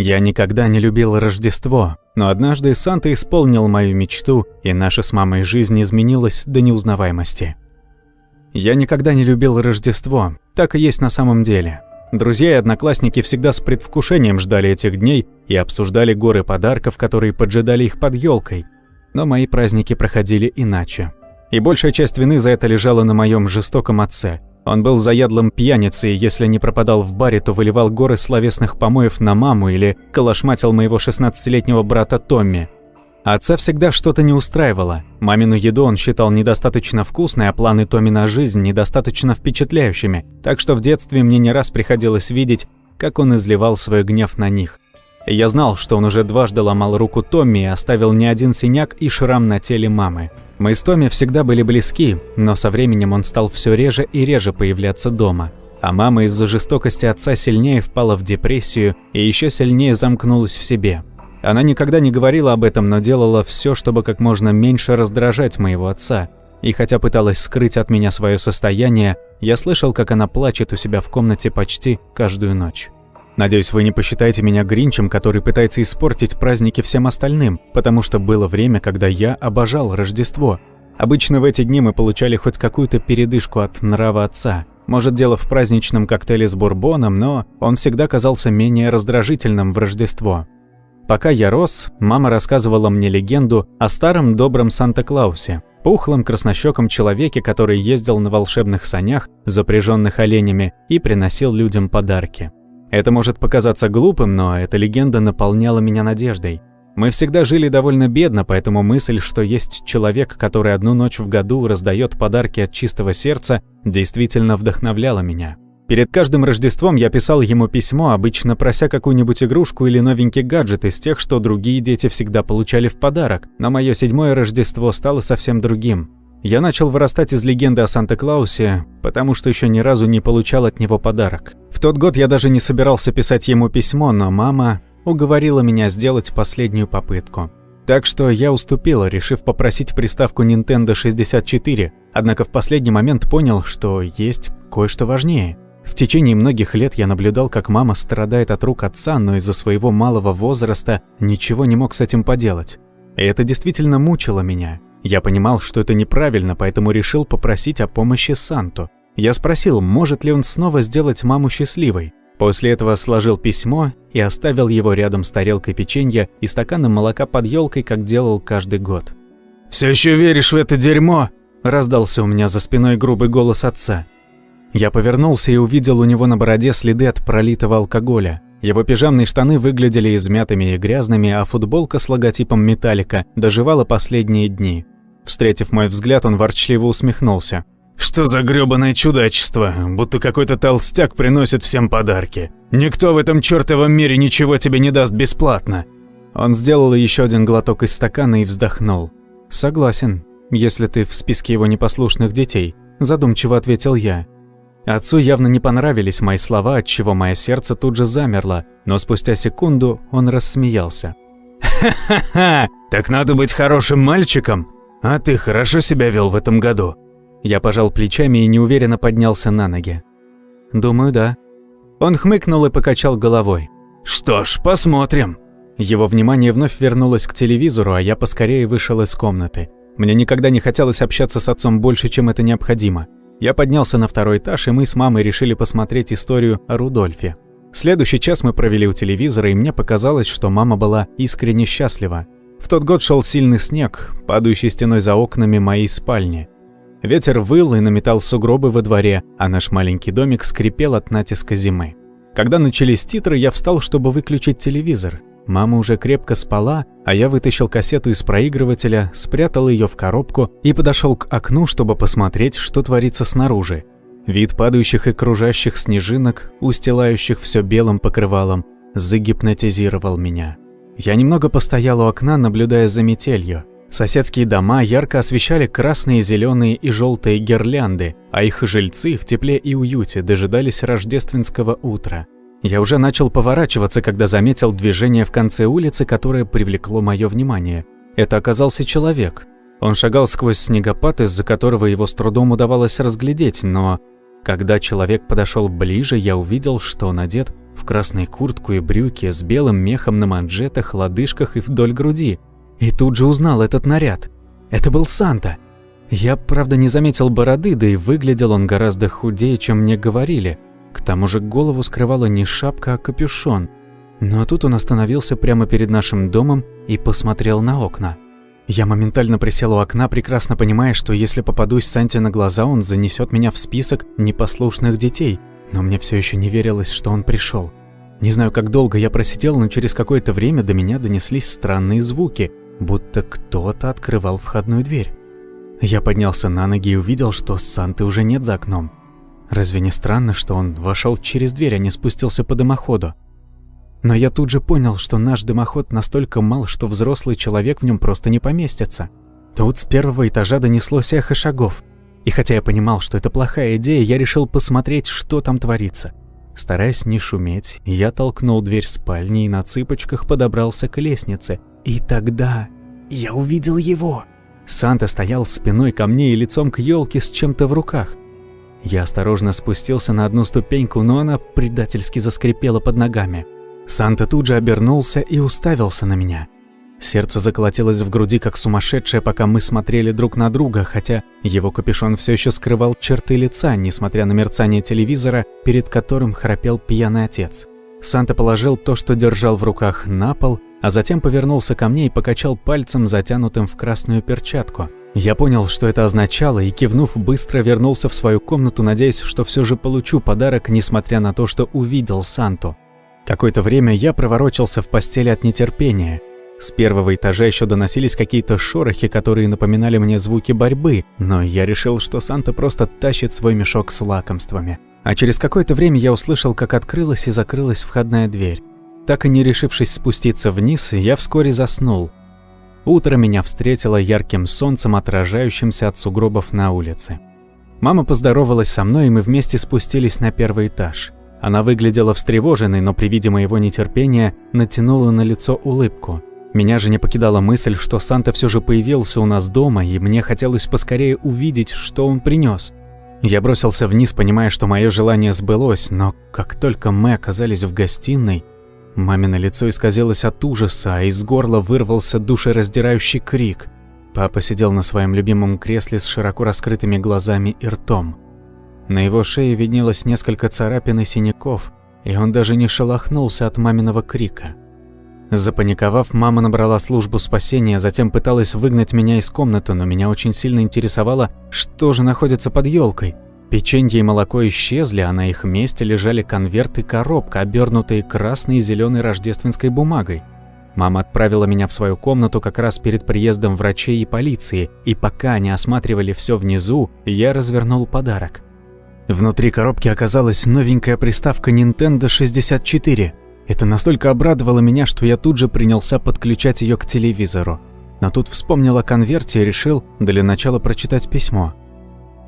Я никогда не любил Рождество, но однажды Санта исполнил мою мечту, и наша с мамой жизнь изменилась до неузнаваемости. Я никогда не любил Рождество, так и есть на самом деле. Друзья и одноклассники всегда с предвкушением ждали этих дней и обсуждали горы подарков, которые поджидали их под елкой. Но мои праздники проходили иначе. И большая часть вины за это лежала на моем жестоком отце. Он был заядлым пьяницей, и если не пропадал в баре, то выливал горы словесных помоев на маму или калашматил моего 16-летнего брата Томми. Отца всегда что-то не устраивало. Мамину еду он считал недостаточно вкусной, а планы Томми на жизнь недостаточно впечатляющими. Так что в детстве мне не раз приходилось видеть, как он изливал свой гнев на них. И я знал, что он уже дважды ломал руку Томми и оставил не один синяк и шрам на теле мамы. Мы с Томми всегда были близки, но со временем он стал все реже и реже появляться дома. А мама из-за жестокости отца сильнее впала в депрессию и еще сильнее замкнулась в себе. Она никогда не говорила об этом, но делала все, чтобы как можно меньше раздражать моего отца. И хотя пыталась скрыть от меня свое состояние, я слышал, как она плачет у себя в комнате почти каждую ночь. Надеюсь, вы не посчитаете меня Гринчем, который пытается испортить праздники всем остальным, потому что было время, когда я обожал Рождество. Обычно в эти дни мы получали хоть какую-то передышку от нрава отца. Может, дело в праздничном коктейле с бурбоном, но он всегда казался менее раздражительным в Рождество. Пока я рос, мама рассказывала мне легенду о старом добром Санта-Клаусе, пухлом краснощёком человеке, который ездил на волшебных санях, запряженных оленями, и приносил людям подарки. Это может показаться глупым, но эта легенда наполняла меня надеждой. Мы всегда жили довольно бедно, поэтому мысль, что есть человек, который одну ночь в году раздает подарки от чистого сердца, действительно вдохновляла меня. Перед каждым Рождеством я писал ему письмо, обычно прося какую-нибудь игрушку или новенький гаджет из тех, что другие дети всегда получали в подарок, но мое 7-е Рождество стало совсем другим. Я начал вырастать из легенды о Санта-Клаусе, потому что еще ни разу не получал от него подарок. В тот год я даже не собирался писать ему письмо, но мама уговорила меня сделать последнюю попытку. Так что я уступил, решив попросить приставку Nintendo 64, однако в последний момент понял, что есть кое-что важнее. В течение многих лет я наблюдал, как мама страдает от рук отца, но из-за своего малого возраста ничего не мог с этим поделать. И это действительно мучило меня. Я понимал, что это неправильно, поэтому решил попросить о помощи Санту. Я спросил, может ли он снова сделать маму счастливой. После этого сложил письмо и оставил его рядом с тарелкой печенья и стаканом молока под елкой, как делал каждый год. «Все еще веришь в это дерьмо?» – раздался у меня за спиной грубый голос отца. Я повернулся и увидел у него на бороде следы от пролитого алкоголя. Его пижамные штаны выглядели измятыми и грязными, а футболка с логотипом Металлика доживала последние дни. Встретив мой взгляд, он ворчливо усмехнулся. «Что за грёбаное чудачество, будто какой-то толстяк приносит всем подарки. Никто в этом чёртовом мире ничего тебе не даст бесплатно». Он сделал еще один глоток из стакана и вздохнул. «Согласен, если ты в списке его непослушных детей», – задумчиво ответил я. Отцу явно не понравились мои слова, отчего мое сердце тут же замерло, но спустя секунду он рассмеялся. «Ха-ха-ха! Так надо быть хорошим мальчиком! А ты хорошо себя вел в этом году?» Я пожал плечами и неуверенно поднялся на ноги. «Думаю, да». Он хмыкнул и покачал головой. «Что ж, посмотрим». Его внимание вновь вернулось к телевизору, а я поскорее вышел из комнаты. Мне никогда не хотелось общаться с отцом больше, чем это необходимо. Я поднялся на 2-й этаж, и мы с мамой решили посмотреть историю о Рудольфе. Следующий час мы провели у телевизора, и мне показалось, что мама была искренне счастлива. В тот год шел сильный снег, падающий стеной за окнами моей спальни. Ветер выл и наметал сугробы во дворе, а наш маленький домик скрипел от натиска зимы. Когда начались титры, я встал, чтобы выключить телевизор. Мама уже крепко спала, а я вытащил кассету из проигрывателя, спрятал ее в коробку и подошел к окну, чтобы посмотреть, что творится снаружи. Вид падающих и кружащих снежинок, устилающих все белым покрывалом, загипнотизировал меня. Я немного постоял у окна, наблюдая за метелью. Соседские дома ярко освещали красные, зеленые и желтые гирлянды, а их жильцы в тепле и уюте дожидались рождественского утра. Я уже начал поворачиваться, когда заметил движение в конце улицы, которое привлекло мое внимание. Это оказался человек. Он шагал сквозь снегопад, из-за которого его с трудом удавалось разглядеть, но когда человек подошел ближе, я увидел, что он одет в в красной куртку и брюки с белым мехом на манжетах, лодыжках и вдоль груди. И тут же узнал этот наряд. Это был Санта. Я, правда, не заметил бороды, да и выглядел он гораздо худее, чем мне говорили. К тому же голову скрывала не шапка, а капюшон. Но тут он остановился прямо перед нашим домом и посмотрел на окна. Я моментально присел у окна, прекрасно понимая, что если попадусь Санте на глаза, он занесет меня в список непослушных детей. Но мне все еще не верилось, что он пришел. Не знаю, как долго я просидел, но через какое-то время до меня донеслись странные звуки, будто кто-то открывал входную дверь. Я поднялся на ноги и увидел, что Санты уже нет за окном. Разве не странно, что он вошел через дверь, а не спустился по дымоходу? Но я тут же понял, что наш дымоход настолько мал, что взрослый человек в нем просто не поместится. Тут с первого этажа донеслось эхо шагов. И хотя я понимал, что это плохая идея, я решил посмотреть, что там творится. Стараясь не шуметь, я толкнул дверь спальни и на цыпочках подобрался к лестнице. И тогда я увидел его. Санта стоял спиной ко мне и лицом к елке с чем-то в руках. Я осторожно спустился на одну ступеньку, но она предательски заскрипела под ногами. Санта тут же обернулся и уставился на меня. Сердце заколотилось в груди как сумасшедшее, пока мы смотрели друг на друга, хотя его капюшон все еще скрывал черты лица, несмотря на мерцание телевизора, перед которым храпел пьяный отец. Санта положил то, что держал в руках, на пол, а затем повернулся ко мне и покачал пальцем, затянутым в красную перчатку. Я понял, что это означало, и, кивнув, быстро вернулся в свою комнату, надеясь, что все же получу подарок, несмотря на то, что увидел Санту. Какое-то время я проворочался в постели от нетерпения. С первого этажа еще доносились какие-то шорохи, которые напоминали мне звуки борьбы, но я решил, что Санта просто тащит свой мешок с лакомствами. А через какое-то время я услышал, как открылась и закрылась входная дверь. Так и не решившись спуститься вниз, я вскоре заснул. Утро меня встретило ярким солнцем, отражающимся от сугробов на улице. Мама поздоровалась со мной, и мы вместе спустились на первый этаж. Она выглядела встревоженной, но при виде моего нетерпения натянула на лицо улыбку. Меня же не покидала мысль, что Санта все же появился у нас дома, и мне хотелось поскорее увидеть, что он принес. Я бросился вниз, понимая, что мое желание сбылось, но как только мы оказались в гостиной, мамино лицо исказилось от ужаса, а из горла вырвался душераздирающий крик. Папа сидел на своем любимом кресле с широко раскрытыми глазами и ртом. На его шее виднелось несколько царапин и синяков, и он даже не шелохнулся от маминого крика. Запаниковав, мама набрала службу спасения, затем пыталась выгнать меня из комнаты, но меня очень сильно интересовало, что же находится под елкой. Печенье и молоко исчезли, а на их месте лежали конверт и коробка, обернутые красной и зеленой рождественской бумагой. Мама отправила меня в свою комнату как раз перед приездом врачей и полиции, и пока они осматривали все внизу, я развернул подарок. Внутри коробки оказалась новенькая приставка Nintendo 64. Это настолько обрадовало меня, что я тут же принялся подключать ее к телевизору. Но тут вспомнил о конверте и решил для начала прочитать письмо.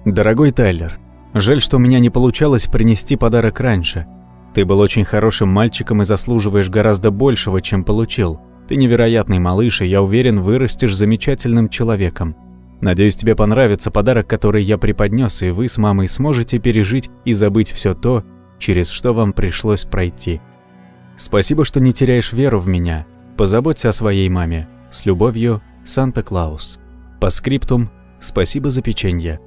«Дорогой Тайлер, жаль, что у меня не получалось принести подарок раньше. Ты был очень хорошим мальчиком и заслуживаешь гораздо большего, чем получил. Ты невероятный малыш, и я уверен, вырастешь замечательным человеком. Надеюсь, тебе понравится подарок, который я преподнес, и вы с мамой сможете пережить и забыть все то, через что вам пришлось пройти. Спасибо, что не теряешь веру в меня. Позаботься о своей маме. С любовью, Санта-Клаус. По скриптум, спасибо за печенье».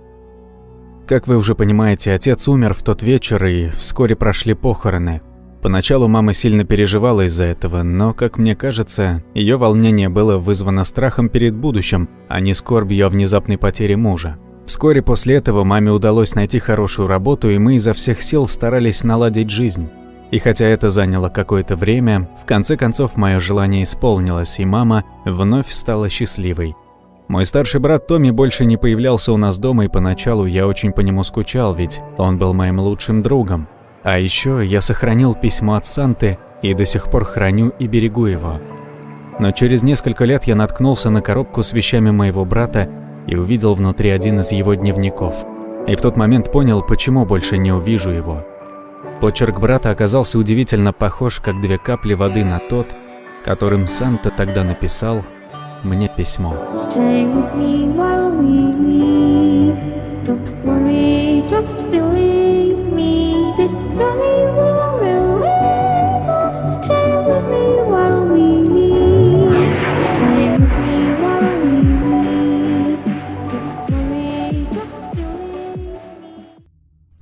Как вы уже понимаете, отец умер в тот вечер, и вскоре прошли похороны. Поначалу мама сильно переживала из-за этого, но, как мне кажется, ее волнение было вызвано страхом перед будущим, а не скорбью о внезапной потере мужа. Вскоре после этого маме удалось найти хорошую работу, и мы изо всех сил старались наладить жизнь. И хотя это заняло какое-то время, в конце концов мое желание исполнилось, и мама вновь стала счастливой. Мой старший брат Томми больше не появлялся у нас дома, и поначалу я очень по нему скучал, ведь он был моим лучшим другом. А еще я сохранил письмо от Санты и до сих пор храню и берегу его. Но через несколько лет я наткнулся на коробку с вещами моего брата и увидел внутри один из его дневников. И в тот момент понял, почему больше не увижу его. Почерк брата оказался удивительно похож, как две капли воды, на тот, которым Санта тогда написал мне письмо. Stay with me while we leave. Don't worry, just believe me. This journey will relieve.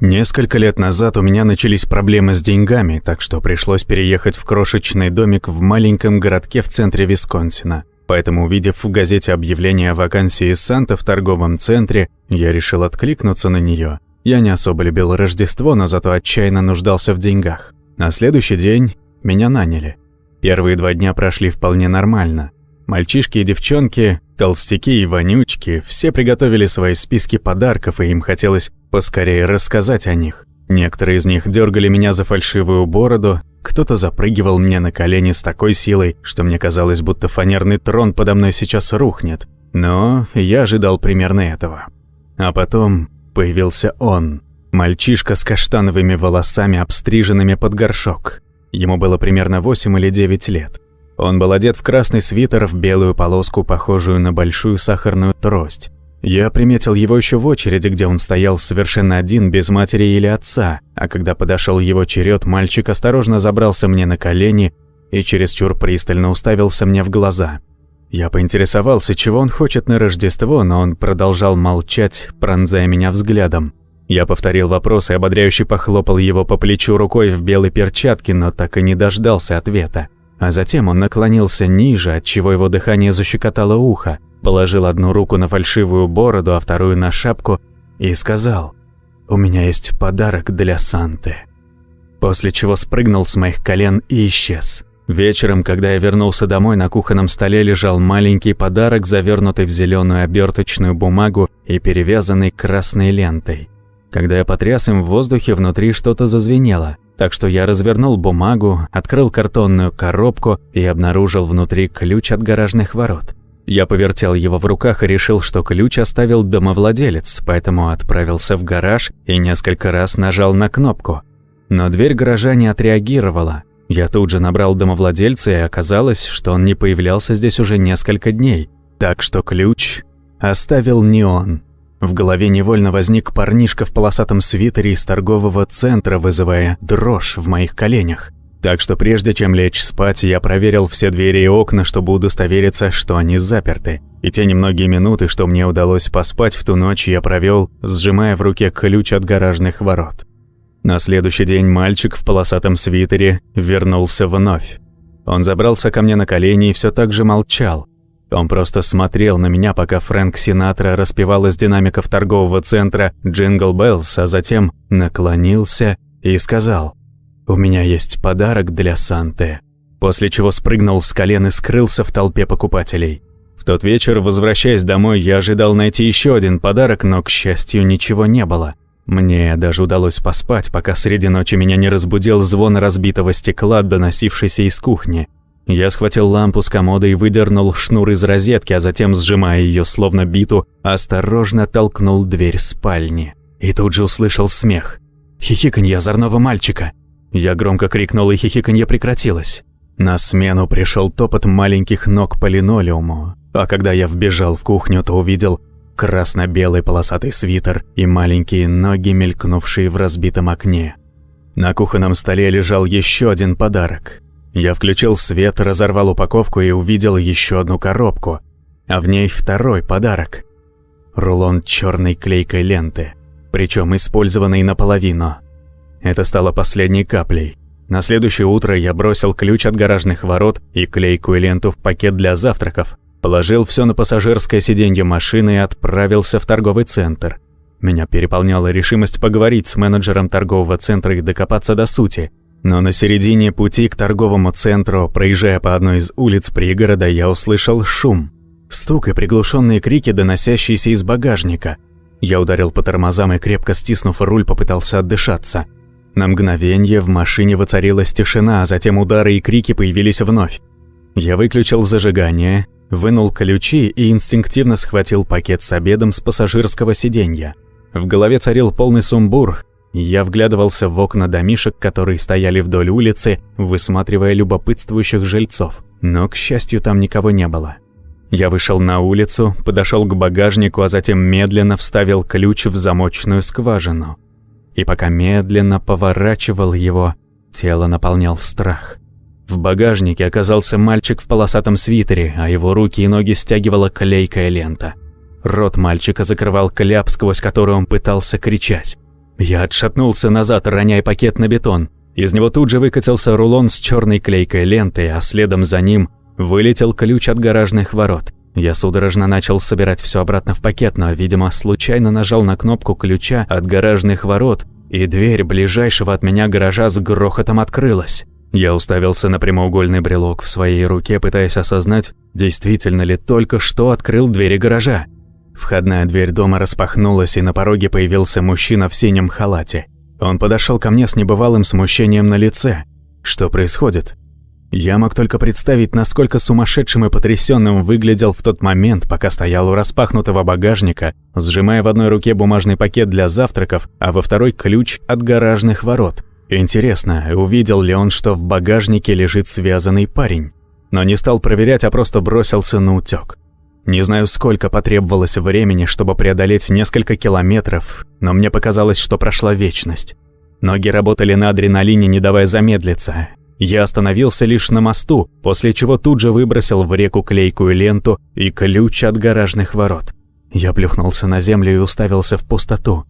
Несколько лет назад у меня начались проблемы с деньгами, так что пришлось переехать в крошечный домик в маленьком городке в центре Висконсина. Поэтому, увидев в газете объявление о вакансии Санты в торговом центре, я решил откликнуться на нее. Я не особо любил Рождество, но зато отчаянно нуждался в деньгах. На следующий день меня наняли. Первые 2 дня прошли вполне нормально. Мальчишки и девчонки, толстяки и вонючки, все приготовили свои списки подарков, и им хотелось поскорее рассказать о них. Некоторые из них дергали меня за фальшивую бороду, кто-то запрыгивал мне на колени с такой силой, что мне казалось, будто фанерный трон подо мной сейчас рухнет. Но я ожидал примерно этого. А потом появился он, мальчишка с каштановыми волосами, обстриженными под горшок. Ему было примерно 8 или 9 лет. Он был одет в красный свитер, в белую полоску, похожую на большую сахарную трость. Я приметил его еще в очереди, где он стоял совершенно один, без матери или отца, а когда подошел его черед, мальчик осторожно забрался мне на колени и чересчур пристально уставился мне в глаза. Я поинтересовался, чего он хочет на Рождество, но он продолжал молчать, пронзая меня взглядом. Я повторил вопрос и ободряюще похлопал его по плечу рукой в белой перчатке, но так и не дождался ответа. А затем он наклонился ниже, отчего его дыхание защекотало ухо, положил одну руку на фальшивую бороду, а вторую на шапку и сказал: «У меня есть подарок для Санты». После чего спрыгнул с моих колен и исчез. Вечером, когда я вернулся домой, на кухонном столе лежал маленький подарок, завернутый в зеленую оберточную бумагу и перевязанный красной лентой. Когда я потряс им в воздухе, внутри что-то зазвенело, так что я развернул бумагу, открыл картонную коробку и обнаружил внутри ключ от гаражных ворот. Я повертел его в руках и решил, что ключ оставил домовладелец, поэтому отправился в гараж и несколько раз нажал на кнопку. Но дверь гаража не отреагировала. Я тут же набрал домовладельца, и оказалось, что он не появлялся здесь уже несколько дней. Так что ключ оставил не он. В голове невольно возник парнишка в полосатом свитере из торгового центра, вызывая дрожь в моих коленях. Так что прежде чем лечь спать, я проверил все двери и окна, чтобы удостовериться, что они заперты. И те немногие минуты, что мне удалось поспать в ту ночь, я провел, сжимая в руке ключ от гаражных ворот. На следующий день мальчик в полосатом свитере вернулся вновь. Он забрался ко мне на колени и все так же молчал. Он просто смотрел на меня, пока Фрэнк Синатра распевал из динамиков торгового центра «Джингл Беллс», а затем наклонился и сказал: «У меня есть подарок для Санты», после чего спрыгнул с колен и скрылся в толпе покупателей. В тот вечер, возвращаясь домой, я ожидал найти еще один подарок, но, к счастью, ничего не было. Мне даже удалось поспать, пока среди ночи меня не разбудил звон разбитого стекла, доносившийся из кухни. Я схватил лампу с комода и выдернул шнур из розетки, а затем, сжимая ее словно биту, осторожно толкнул дверь спальни. И тут же услышал смех. Хихиканье озорного мальчика. Я громко крикнул, и хихиканье прекратилось. На смену пришел топот маленьких ног по линолеуму, а когда я вбежал в кухню, то увидел красно-белый полосатый свитер и маленькие ноги, мелькнувшие в разбитом окне. На кухонном столе лежал еще один подарок. Я включил свет, разорвал упаковку и увидел еще одну коробку, а в ней второй подарок. Рулон черной клейкой ленты, причем использованный наполовину. Это стало последней каплей. На следующее утро я бросил ключ от гаражных ворот и клейкую ленту в пакет для завтраков, положил все на пассажирское сиденье машины и отправился в торговый центр. Меня переполняла решимость поговорить с менеджером торгового центра и докопаться до сути. Но на середине пути к торговому центру, проезжая по одной из улиц пригорода, я услышал шум. Стук и приглушенные крики, доносящиеся из багажника. Я ударил по тормозам и, крепко стиснув руль, попытался отдышаться. На мгновение в машине воцарилась тишина, а затем удары и крики появились вновь. Я выключил зажигание, вынул ключи и инстинктивно схватил пакет с обедом с пассажирского сиденья. В голове царил полный сумбур. Я вглядывался в окна домишек, которые стояли вдоль улицы, высматривая любопытствующих жильцов. Но, к счастью, там никого не было. Я вышел на улицу, подошел к багажнику, а затем медленно вставил ключ в замочную скважину. И пока медленно поворачивал его, тело наполнял страх. В багажнике оказался мальчик в полосатом свитере, а его руки и ноги стягивала клейкая лента. Рот мальчика закрывал кляп, сквозь который он пытался кричать. Я отшатнулся назад, роняя пакет на бетон. Из него тут же выкатился рулон с черной клейкой лентой, а следом за ним вылетел ключ от гаражных ворот. Я судорожно начал собирать все обратно в пакет, но, видимо, случайно нажал на кнопку ключа от гаражных ворот, и дверь ближайшего от меня гаража с грохотом открылась. Я уставился на прямоугольный брелок в своей руке, пытаясь осознать, действительно ли только что открыл двери гаража. Входная дверь дома распахнулась, и на пороге появился мужчина в синем халате. Он подошел ко мне с небывалым смущением на лице. Что происходит? Я мог только представить, насколько сумасшедшим и потрясенным выглядел в тот момент, пока стоял у распахнутого багажника, сжимая в одной руке бумажный пакет для завтраков, а во второй ключ от гаражных ворот. Интересно, увидел ли он, что в багажнике лежит связанный парень? Но не стал проверять, а просто бросился на утёк. Не знаю, сколько потребовалось времени, чтобы преодолеть несколько километров, но мне показалось, что прошла вечность. Ноги работали на адреналине, не давая замедлиться. Я остановился лишь на мосту, после чего тут же выбросил в реку клейкую ленту и ключ от гаражных ворот. Я плюхнулся на землю и уставился в пустоту.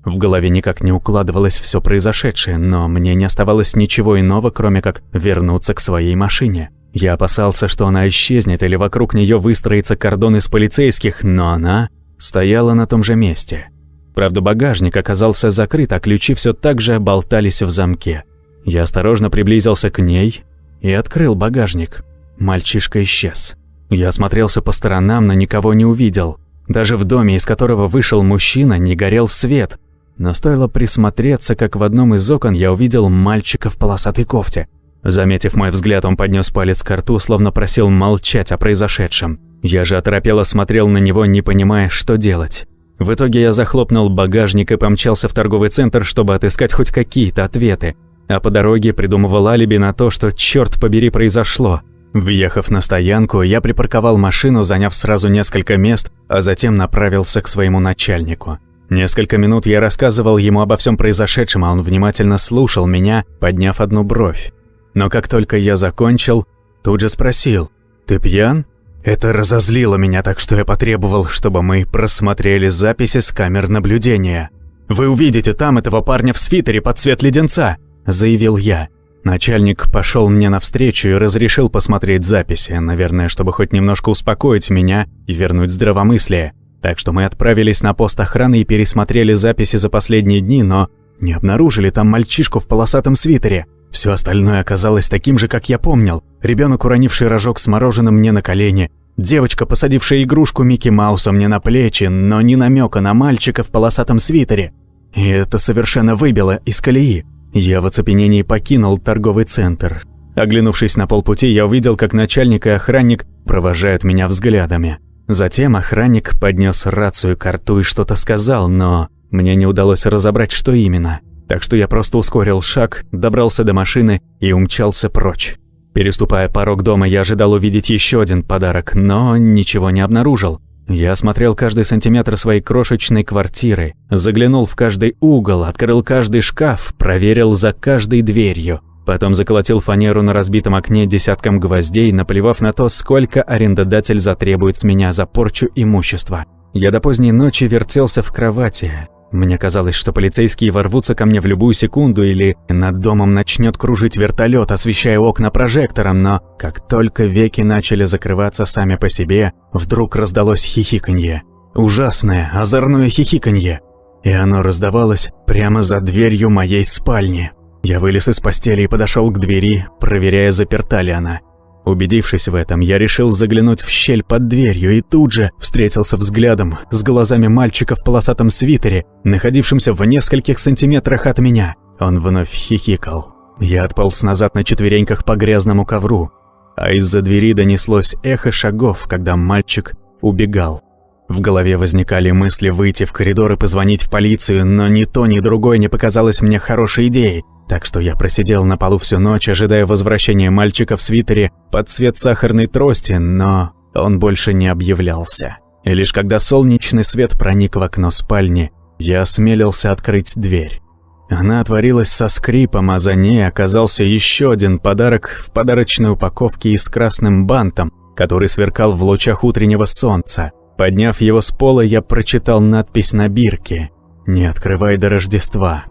В голове никак не укладывалось все произошедшее, но мне не оставалось ничего иного, кроме как вернуться к своей машине. Я опасался, что она исчезнет или вокруг нее выстроится кордон из полицейских, но она стояла на том же месте. Правда, багажник оказался закрыт, а ключи все так же болтались в замке. Я осторожно приблизился к ней и открыл багажник. Мальчишка исчез. Я осмотрелся по сторонам, но никого не увидел. Даже в доме, из которого вышел мужчина, не горел свет. Но стоило присмотреться, как в одном из окон я увидел мальчика в полосатой кофте. Заметив мой взгляд, он поднес палец к рту, словно просил молчать о произошедшем. Я же оторопело смотрел на него, не понимая, что делать. В итоге я захлопнул багажник и помчался в торговый центр, чтобы отыскать хоть какие-то ответы. А по дороге придумывал алиби на то, что, черт побери, произошло. Въехав на стоянку, я припарковал машину, заняв сразу несколько мест, а затем направился к своему начальнику. Несколько минут я рассказывал ему обо всем произошедшем, а он внимательно слушал меня, подняв одну бровь. Но как только я закончил, тут же спросил: «Ты пьян?» Это разозлило меня так, что я потребовал, чтобы мы просмотрели записи с камер наблюдения. «Вы увидите там этого парня в свитере под цвет леденца», – заявил я. Начальник пошел мне навстречу и разрешил посмотреть записи, наверное, чтобы хоть немножко успокоить меня и вернуть здравомыслие. Так что мы отправились на пост охраны и пересмотрели записи за последние дни, но не обнаружили там мальчишку в полосатом свитере. Все остальное оказалось таким же, как я помнил. Ребенок, уронивший рожок с мороженым мне на колени, девочка, посадившая игрушку Микки Мауса мне на плечи, но ни намека на мальчика в полосатом свитере. И это совершенно выбило из колеи. Я в оцепенении покинул торговый центр. Оглянувшись на полпути, я увидел, как начальник и охранник провожают меня взглядами. Затем охранник поднес рацию к рту и что-то сказал, но мне не удалось разобрать, что именно. Так что я просто ускорил шаг, добрался до машины и умчался прочь. Переступая порог дома, я ожидал увидеть еще один подарок, но ничего не обнаружил. Я осмотрел каждый сантиметр своей крошечной квартиры, заглянул в каждый угол, открыл каждый шкаф, проверил за каждой дверью. Потом заколотил фанеру на разбитом окне десятком гвоздей, наплевав на то, сколько арендодатель затребует с меня за порчу имущества. Я до поздней ночи вертелся в кровати. Мне казалось, что полицейские ворвутся ко мне в любую секунду или над домом начнет кружить вертолет, освещая окна прожектором, но как только веки начали закрываться сами по себе, вдруг раздалось хихиканье. Ужасное, озорное хихиканье. И оно раздавалось прямо за дверью моей спальни. Я вылез из постели и подошел к двери, проверяя, заперта ли она. Убедившись в этом, я решил заглянуть в щель под дверью и тут же встретился взглядом с глазами мальчика в полосатом свитере, находившимся в нескольких сантиметрах от меня. Он вновь хихикал. Я отполз назад на четвереньках по грязному ковру, а из-за двери донеслось эхо шагов, когда мальчик убегал. В голове возникали мысли выйти в коридор и позвонить в полицию, но ни то, ни другое не показалось мне хорошей идеей. Так что я просидел на полу всю ночь, ожидая возвращения мальчика в свитере под цвет сахарной трости, но он больше не объявлялся. И лишь когда солнечный свет проник в окно спальни, я осмелился открыть дверь. Она отворилась со скрипом, а за ней оказался еще один подарок в подарочной упаковке и с красным бантом, который сверкал в лучах утреннего солнца. Подняв его с пола, я прочитал надпись на бирке: Не открывай до Рождества.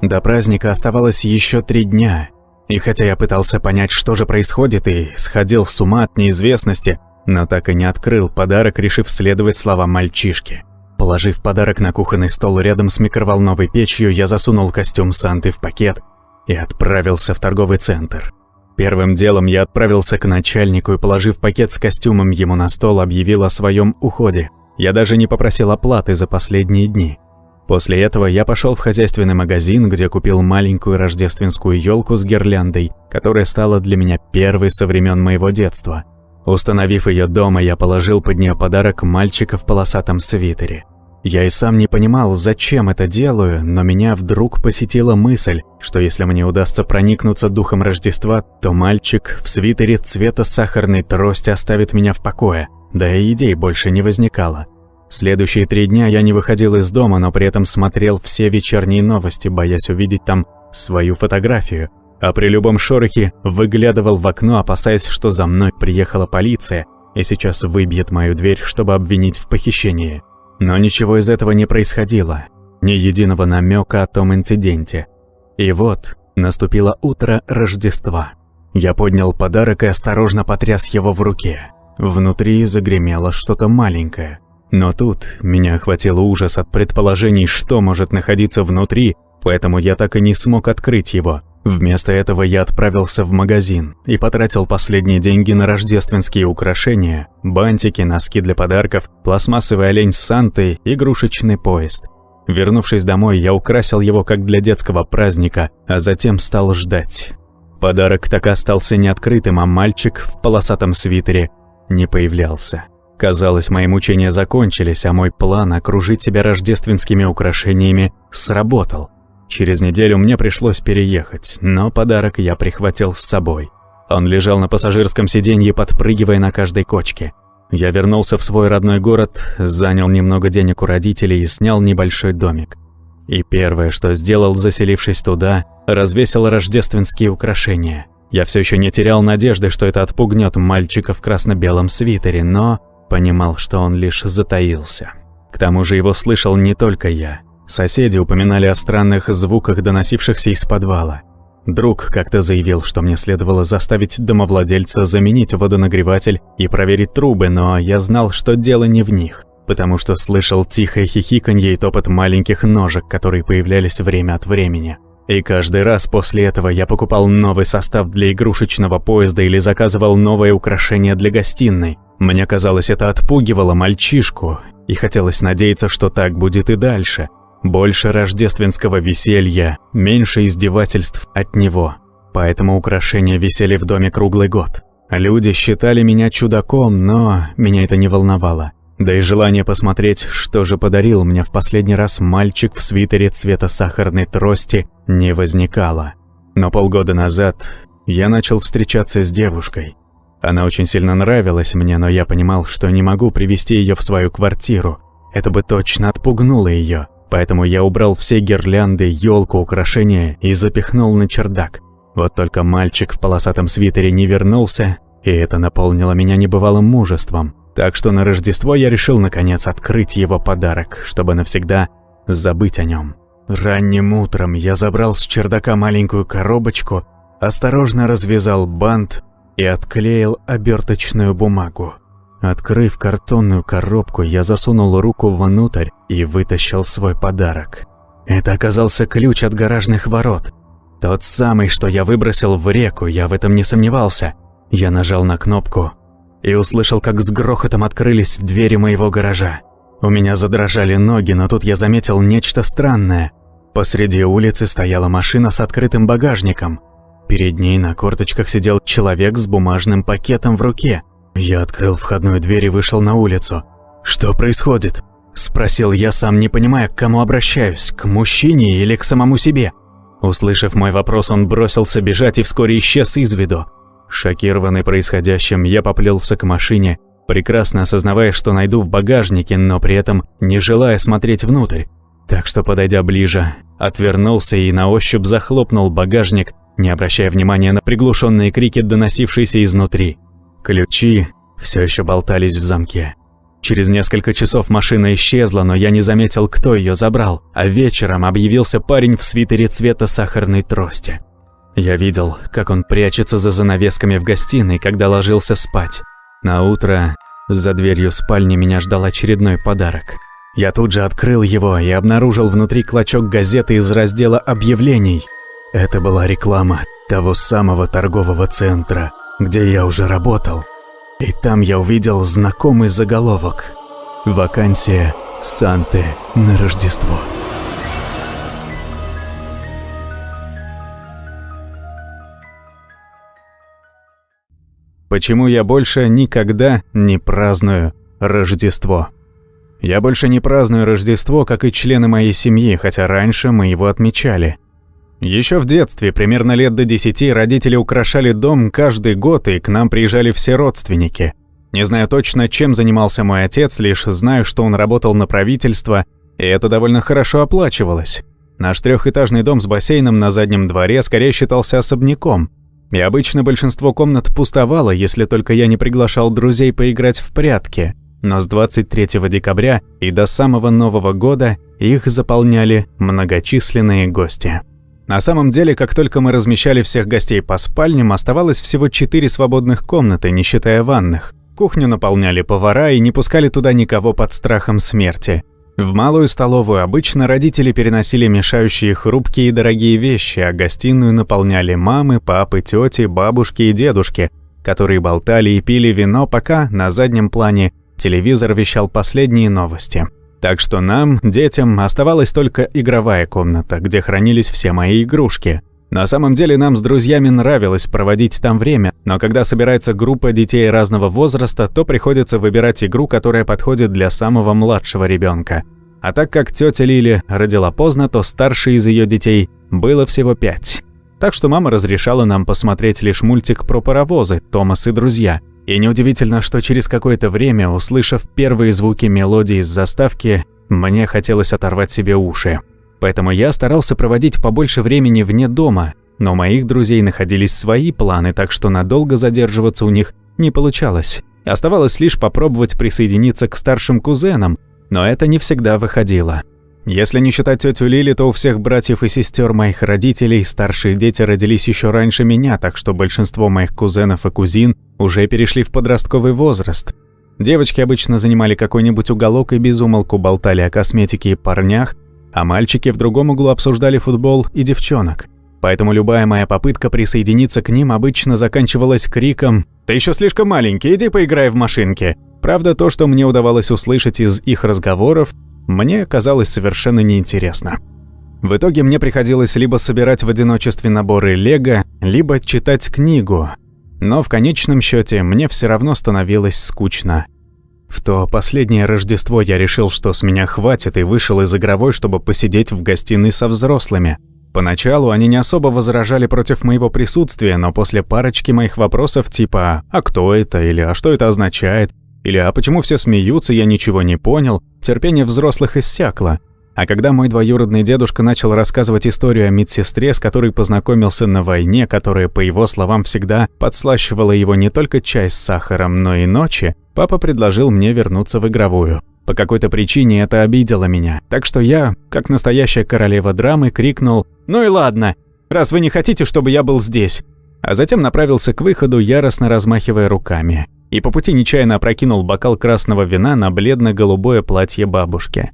До праздника оставалось еще 3 дня. И хотя я пытался понять, что же происходит, и сходил с ума от неизвестности, но так и не открыл подарок, решив следовать словам мальчишки. Положив подарок на кухонный стол рядом с микроволновой печью, я засунул костюм Санты в пакет и отправился в торговый центр. Первым делом я отправился к начальнику и, положив пакет с костюмом ему на стол, объявил о своем уходе. Я даже не попросил оплаты за последние дни. После этого я пошел в хозяйственный магазин, где купил маленькую рождественскую елку с гирляндой, которая стала для меня первой со времен моего детства. Установив ее дома, я положил под нее подарок мальчика в полосатом свитере. Я и сам не понимал, зачем это делаю, но меня вдруг посетила мысль, что если мне удастся проникнуться духом Рождества, то мальчик в свитере цвета сахарной трости оставит меня в покое, да и идей больше не возникало. В следующие 3 дня я не выходил из дома, но при этом смотрел все вечерние новости, боясь увидеть там свою фотографию, а при любом шорохе выглядывал в окно, опасаясь, что за мной приехала полиция и сейчас выбьет мою дверь, чтобы обвинить в похищении. Но ничего из этого не происходило, ни единого намека о том инциденте. И вот наступило утро Рождества. Я поднял подарок и осторожно потряс его в руке. Внутри загремело что-то маленькое. Но тут меня охватил ужас от предположений, что может находиться внутри, поэтому я так и не смог открыть его. Вместо этого я отправился в магазин и потратил последние деньги на рождественские украшения, бантики, носки для подарков, пластмассовый олень с Сантой, игрушечный поезд. Вернувшись домой, я украсил его как для детского праздника, а затем стал ждать. Подарок так и остался неоткрытым, а мальчик в полосатом свитере не появлялся. Казалось, мои мучения закончились, а мой план окружить себя рождественскими украшениями сработал. Через неделю мне пришлось переехать, но подарок я прихватил с собой. Он лежал на пассажирском сиденье, подпрыгивая на каждой кочке. Я вернулся в свой родной город, занял немного денег у родителей и снял небольшой домик. И первое, что сделал, заселившись туда, развесил рождественские украшения. Я все еще не терял надежды, что это отпугнет мальчика в красно-белом свитере, но понимал, что он лишь затаился. К тому же его слышал не только я. Соседи упоминали о странных звуках, доносившихся из подвала. Друг как-то заявил, что мне следовало заставить домовладельца заменить водонагреватель и проверить трубы, но я знал, что дело не в них, потому что слышал тихое хихиканье и топот маленьких ножек, которые появлялись время от времени. И каждый раз после этого я покупал новый состав для игрушечного поезда или заказывал новое украшение для гостиной. Мне казалось, это отпугивало мальчишку, и хотелось надеяться, что так будет и дальше. Больше рождественского веселья, меньше издевательств от него. Поэтому украшения висели в доме круглый год. Люди считали меня чудаком, но меня это не волновало. Да и желание посмотреть, что же подарил мне в последний раз мальчик в свитере цвета сахарной трости, не возникало. Но полгода назад я начал встречаться с девушкой. Она очень сильно нравилась мне, но я понимал, что не могу привести ее в свою квартиру. Это бы точно отпугнуло ее. Поэтому я убрал все гирлянды, елку, украшения и запихнул на чердак. Вот только мальчик в полосатом свитере не вернулся, и это наполнило меня небывалым мужеством. Так что на Рождество я решил наконец открыть его подарок, чтобы навсегда забыть о нем. Ранним утром я забрал с чердака маленькую коробочку, осторожно развязал бант и отклеил оберточную бумагу. Открыв картонную коробку, я засунул руку внутрь и вытащил свой подарок. Это оказался ключ от гаражных ворот. Тот самый, что я выбросил в реку, я в этом не сомневался. Я нажал на кнопку и услышал, как с грохотом открылись двери моего гаража. У меня задрожали ноги, но тут я заметил нечто странное. Посреди улицы стояла машина с открытым багажником. Перед ней на корточках сидел человек с бумажным пакетом в руке. Я открыл входную дверь и вышел на улицу. «Что происходит?» – спросил я, сам не понимая, к кому обращаюсь, к мужчине или к самому себе. Услышав мой вопрос, он бросился бежать и вскоре исчез из виду. Шокированный происходящим, я поплелся к машине, прекрасно осознавая, что найду в багажнике, но при этом не желая смотреть внутрь. Так что, подойдя ближе, отвернулся и на ощупь захлопнул багажник, не обращая внимания на приглушенные крики, доносившиеся изнутри. Ключи все еще болтались в замке. Через несколько часов машина исчезла, но я не заметил, кто ее забрал, а вечером объявился парень в свитере цвета сахарной трости. Я видел, как он прячется за занавесками в гостиной, когда ложился спать. На утро за дверью спальни меня ждал очередной подарок. Я тут же открыл его и обнаружил внутри клочок газеты из раздела объявлений. Это была реклама того самого торгового центра, где я уже работал. И там я увидел знакомый заголовок: «Вакансия Санты на Рождество». Почему я больше никогда не праздную Рождество? Я больше не праздную Рождество, как и члены моей семьи, хотя раньше мы его отмечали. Еще в детстве, примерно лет до 10, родители украшали дом каждый год, и к нам приезжали все родственники. Не знаю точно, чем занимался мой отец, лишь знаю, что он работал на правительство, и это довольно хорошо оплачивалось. Наш трехэтажный дом с бассейном на заднем дворе скорее считался особняком. И обычно большинство комнат пустовало, если только я не приглашал друзей поиграть в прятки. Но с 23 декабря и до самого Нового года их заполняли многочисленные гости. На самом деле, как только мы размещали всех гостей по спальням, оставалось всего 4 свободных комнаты, не считая ванных. Кухню наполняли повара и не пускали туда никого под страхом смерти. В малую столовую обычно родители переносили мешающие хрупкие и дорогие вещи, а гостиную наполняли мамы, папы, тети, бабушки и дедушки, которые болтали и пили вино, пока на заднем плане телевизор вещал последние новости. Так что нам, детям, оставалась только игровая комната, где хранились все мои игрушки. На самом деле нам с друзьями нравилось проводить там время, но когда собирается группа детей разного возраста, то приходится выбирать игру, которая подходит для самого младшего ребенка. А так как тетя Лили родила поздно, то старшей из ее детей было всего 5. Так что мама разрешала нам посмотреть лишь мультик про паровозы «Томас и друзья». И неудивительно, что через какое-то время, услышав первые звуки мелодии из заставки, мне хотелось оторвать себе уши. Поэтому я старался проводить побольше времени вне дома, но у моих друзей находились свои планы, так что надолго задерживаться у них не получалось. Оставалось лишь попробовать присоединиться к старшим кузенам, но это не всегда выходило. Если не считать тетю Лили, то у всех братьев и сестер моих родителей старшие дети родились еще раньше меня, так что большинство моих кузенов и кузин уже перешли в подростковый возраст. Девочки обычно занимали какой-нибудь уголок и без умолку болтали о косметике и парнях, а мальчики в другом углу обсуждали футбол и девчонок. Поэтому любая моя попытка присоединиться к ним обычно заканчивалась криком «Ты еще слишком маленький, иди поиграй в машинки». Правда, то, что мне удавалось услышать из их разговоров, мне казалось совершенно неинтересно. В итоге мне приходилось либо собирать в одиночестве наборы лего, либо читать книгу. Но в конечном счете мне все равно становилось скучно. В то последнее Рождество я решил, что с меня хватит, и вышел из игровой, чтобы посидеть в гостиной со взрослыми. Поначалу они не особо возражали против моего присутствия, но после парочки моих вопросов типа «А кто это?» или «А что это означает?» или «А почему все смеются? Я ничего не понял», терпение взрослых иссякло. А когда мой двоюродный дедушка начал рассказывать историю о медсестре, с которой познакомился на войне, которая, по его словам, всегда подслащивала его не только чай с сахаром, но и ночи, папа предложил мне вернуться в игровую. По какой-то причине это обидело меня, так что я, как настоящая королева драмы, крикнул «Ну и ладно, раз вы не хотите, чтобы я был здесь». А затем направился к выходу, яростно размахивая руками. И по пути нечаянно опрокинул бокал красного вина на бледно-голубое платье бабушки.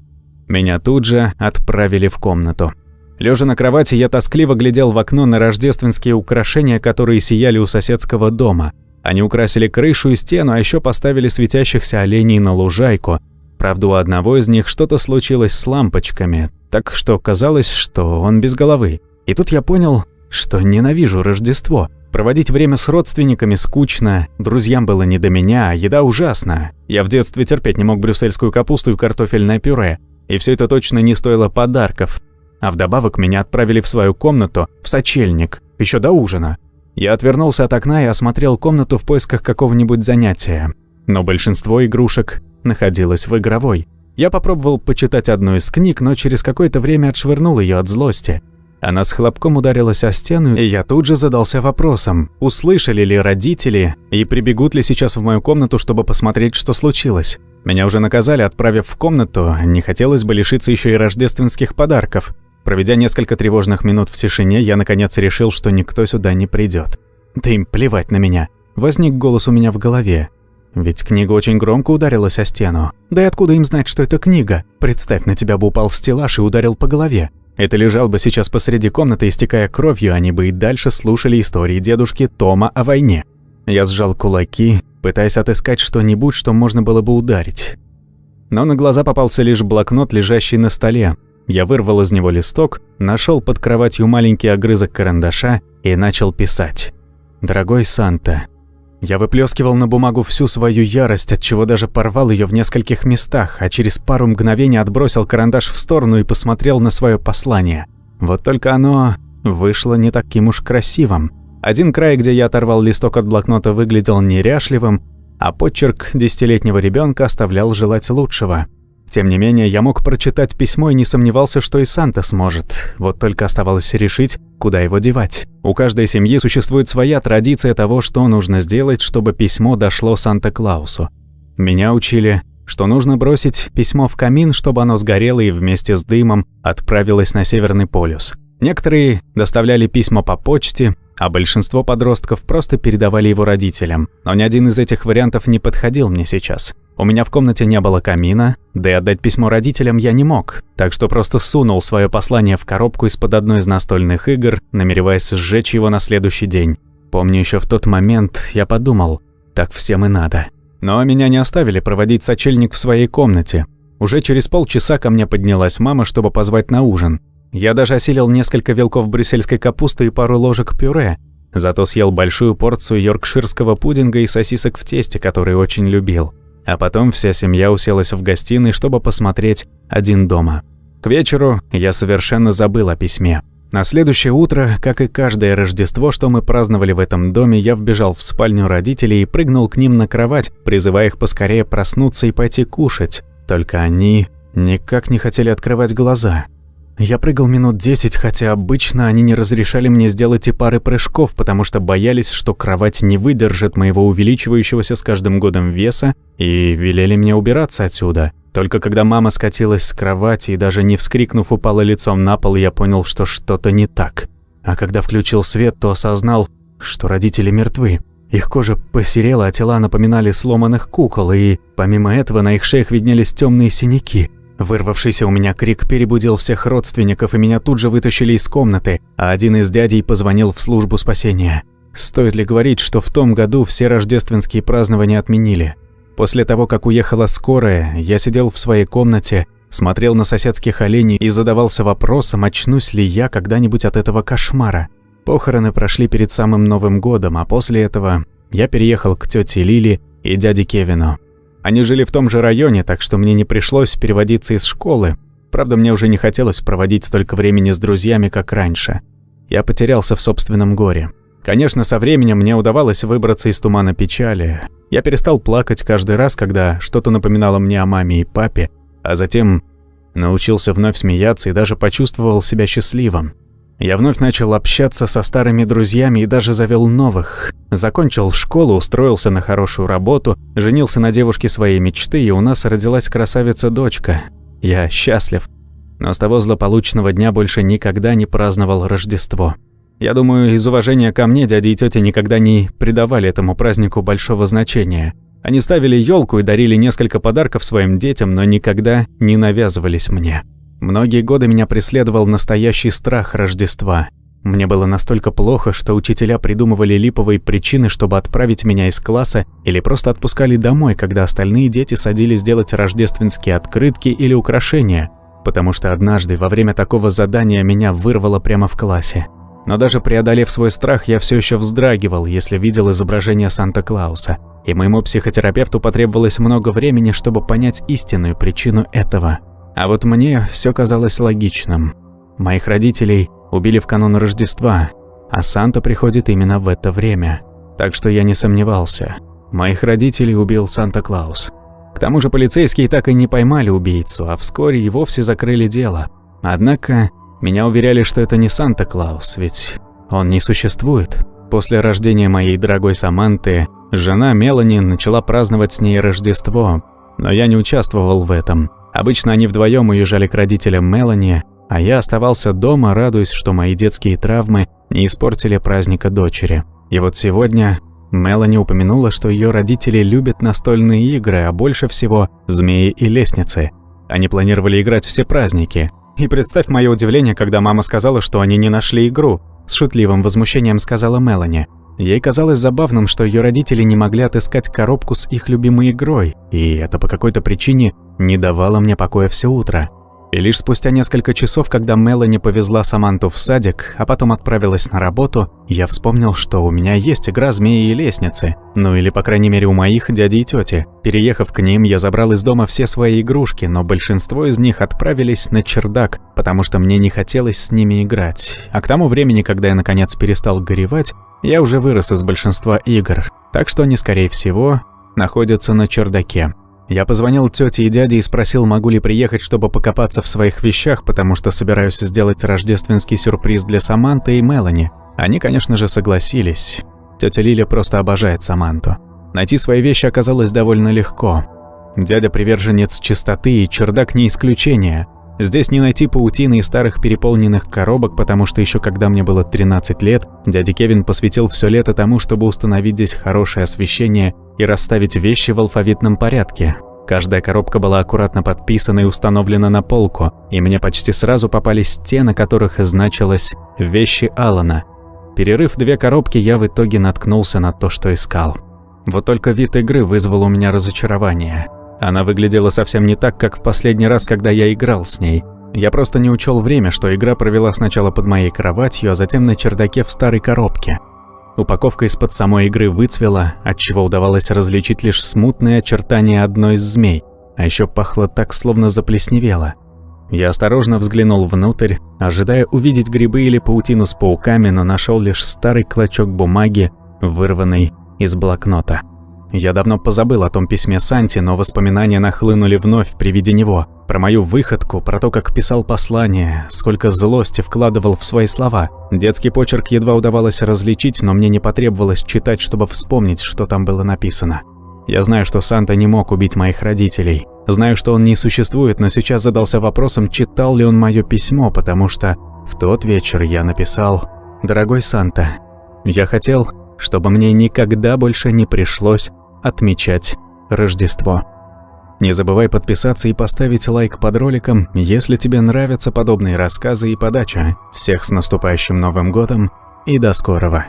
Меня тут же отправили в комнату. Лежа на кровати, я тоскливо глядел в окно на рождественские украшения, которые сияли у соседского дома. Они украсили крышу и стену, а еще поставили светящихся оленей на лужайку. Правда, у одного из них что-то случилось с лампочками, так что казалось, что он без головы. И тут я понял, что ненавижу Рождество. Проводить время с родственниками скучно, друзьям было не до меня, а еда ужасна. Я в детстве терпеть не мог брюссельскую капусту и картофельное пюре. И все это точно не стоило подарков. А вдобавок меня отправили в свою комнату, в сочельник, еще до ужина. Я отвернулся от окна и осмотрел комнату в поисках какого-нибудь занятия. Но большинство игрушек находилось в игровой. Я попробовал почитать одну из книг, но через какое-то время отшвырнул ее от злости. Она с хлопком ударилась о стену, и я тут же задался вопросом, услышали ли родители и прибегут ли сейчас в мою комнату, чтобы посмотреть, что случилось. Меня уже наказали, отправив в комнату, не хотелось бы лишиться еще и рождественских подарков. Проведя несколько тревожных минут в тишине, я наконец решил, что никто сюда не придет. Да им плевать на меня. Возник голос у меня в голове. Ведь книга очень громко ударилась о стену. Да и откуда им знать, что это книга? Представь, на тебя бы упал стеллаж и ударил по голове. Это лежал бы сейчас посреди комнаты, истекая кровью, они бы и дальше слушали истории дедушки Тома о войне. Я сжал кулаки, пытаясь отыскать что-нибудь, что можно было бы ударить. Но на глаза попался лишь блокнот, лежащий на столе. Я вырвал из него листок, нашел под кроватью маленький огрызок карандаша и начал писать. «Дорогой Санта». Я выплескивал на бумагу всю свою ярость, отчего даже порвал ее в нескольких местах, а через пару мгновений отбросил карандаш в сторону и посмотрел на свое послание. Вот только оно вышло не таким уж красивым. Один край, где я оторвал листок от блокнота, выглядел неряшливым, а почерк 10-летнего ребенка оставлял желать лучшего. Тем не менее, я мог прочитать письмо и не сомневался, что и Санта сможет. Вот только оставалось решить, куда его девать. У каждой семьи существует своя традиция того, что нужно сделать, чтобы письмо дошло Санта-Клаусу. Меня учили, что нужно бросить письмо в камин, чтобы оно сгорело и вместе с дымом отправилось на Северный полюс. Некоторые доставляли письма по почте, а большинство подростков просто передавали его родителям. Но ни один из этих вариантов не подходил мне сейчас. У меня в комнате не было камина, да и отдать письмо родителям я не мог, так что просто сунул свое послание в коробку из-под одной из настольных игр, намереваясь сжечь его на следующий день. Помню, еще в тот момент я подумал, так всем и надо. Но меня не оставили проводить сочельник в своей комнате. Уже через полчаса ко мне поднялась мама, чтобы позвать на ужин. Я даже осилил несколько вилков брюссельской капусты и пару ложек пюре, зато съел большую порцию йоркширского пудинга и сосисок в тесте, который очень любил. А потом вся семья уселась в гостиной, чтобы посмотреть «Один дома». К вечеру я совершенно забыл о письме. На следующее утро, как и каждое Рождество, что мы праздновали в этом доме, я вбежал в спальню родителей и прыгнул к ним на кровать, призывая их поскорее проснуться и пойти кушать. Только они никак не хотели открывать глаза. Я прыгал минут 10, хотя обычно они не разрешали мне сделать и пары прыжков, потому что боялись, что кровать не выдержит моего увеличивающегося с каждым годом веса, и велели мне убираться отсюда. Только когда мама скатилась с кровати и даже не вскрикнув упала лицом на пол, я понял, что что-то не так. А когда включил свет, то осознал, что родители мертвы. Их кожа посерела, а тела напоминали сломанных кукол, и помимо этого на их шеях виднелись темные синяки. Вырвавшийся у меня крик перебудил всех родственников, и меня тут же вытащили из комнаты, а один из дядей позвонил в службу спасения. Стоит ли говорить, что в том году все рождественские празднования отменили? После того, как уехала скорая, я сидел в своей комнате, смотрел на соседских оленей и задавался вопросом, очнусь ли я когда-нибудь от этого кошмара. Похороны прошли перед самым Новым годом, а после этого я переехал к тете Лили и дяде Кевину. Они жили в том же районе, так что мне не пришлось переводиться из школы. Правда, мне уже не хотелось проводить столько времени с друзьями, как раньше. Я потерялся в собственном горе. Конечно, со временем мне удавалось выбраться из тумана печали. Я перестал плакать каждый раз, когда что-то напоминало мне о маме и папе, а затем научился вновь смеяться и даже почувствовал себя счастливым. Я вновь начал общаться со старыми друзьями и даже завел новых. Закончил школу, устроился на хорошую работу, женился на девушке своей мечты, и у нас родилась красавица-дочка. Я счастлив. Но с того злополучного дня больше никогда не праздновал Рождество. Я думаю, из уважения ко мне дядя и тетя никогда не придавали этому празднику большого значения. Они ставили елку и дарили несколько подарков своим детям, но никогда не навязывались мне. Многие годы меня преследовал настоящий страх Рождества. Мне было настолько плохо, что учителя придумывали липовые причины, чтобы отправить меня из класса, или просто отпускали домой, когда остальные дети садились делать рождественские открытки или украшения, потому что однажды во время такого задания меня вырвало прямо в классе. Но даже преодолев свой страх, я все еще вздрагивал, если видел изображение Санта-Клауса, и моему психотерапевту потребовалось много времени, чтобы понять истинную причину этого. А вот мне все казалось логичным. Моих родителей убили в канун Рождества, а Санта приходит именно в это время. Так что я не сомневался. Моих родителей убил Санта-Клаус. К тому же полицейские так и не поймали убийцу, а вскоре и вовсе закрыли дело. Однако Меня уверяли, что это не Санта-Клаус, ведь он не существует. После рождения моей дорогой Саманты, жена Мелани начала праздновать с ней Рождество, но я не участвовал в этом. Обычно они вдвоем уезжали к родителям Мелани, а я оставался дома, радуясь, что мои детские травмы не испортили праздника дочери. И вот сегодня Мелани упомянула, что ее родители любят настольные игры, а больше всего змеи и лестницы. Они планировали играть все праздники. И представь мое удивление, когда мама сказала, что они не нашли игру. С шутливым возмущением сказала Мелани. Ей казалось забавным, что ее родители не могли отыскать коробку с их любимой игрой, и это по какой-то причине не давало мне покоя все утро. И лишь спустя несколько часов, когда Мелани повезла Саманту в садик, а потом отправилась на работу, я вспомнил, что у меня есть игра «Змеи и лестницы». Ну или, по крайней мере, у моих дяди и тети. Переехав к ним, я забрал из дома все свои игрушки, но большинство из них отправились на чердак, потому что мне не хотелось с ними играть. А к тому времени, когда я наконец перестал горевать, я уже вырос из большинства игр, так что они, скорее всего, находятся на чердаке. Я позвонил тете и дяде и спросил, могу ли приехать, чтобы покопаться в своих вещах, потому что собираюсь сделать рождественский сюрприз для Саманты и Мелани. Они, конечно же, согласились. Тетя Лиля просто обожает Саманту. Найти свои вещи оказалось довольно легко. Дядя приверженец чистоты, и чердак не исключение. Здесь не найти паутины и старых переполненных коробок, потому что еще когда мне было 13 лет, дядя Кевин посвятил все лето тому, чтобы установить здесь хорошее освещение и расставить вещи в алфавитном порядке. Каждая коробка была аккуратно подписана и установлена на полку, и мне почти сразу попались те, на которых значилось «Вещи Алана». Перерыв 2 коробки, я в итоге наткнулся на то, что искал. Вот только вид игры вызвал у меня разочарование. Она выглядела совсем не так, как в последний раз, когда я играл с ней. Я просто не учел время, что игра провела сначала под моей кроватью, а затем на чердаке в старой коробке. Упаковка из-под самой игры выцвела, отчего удавалось различить лишь смутные очертания одной из змей, а еще пахло так, словно заплесневело. Я осторожно взглянул внутрь, ожидая увидеть грибы или паутину с пауками, но нашел лишь старый клочок бумаги, вырванный из блокнота. Я давно позабыл о том письме Санти, но воспоминания нахлынули вновь при виде него. Про мою выходку, про то, как писал послание, сколько злости вкладывал в свои слова. Детский почерк едва удавалось различить, но мне не потребовалось читать, чтобы вспомнить, что там было написано. Я знаю, что Санта не мог убить моих родителей. Знаю, что он не существует, но сейчас задался вопросом, читал ли он мое письмо, потому что в тот вечер я написал: «Дорогой Санта, я хотел, чтобы мне никогда больше не пришлось отмечать Рождество». Не забывай подписаться и поставить лайк под роликом, если тебе нравятся подобные рассказы и подача. Всех с наступающим Новым годом и до скорого!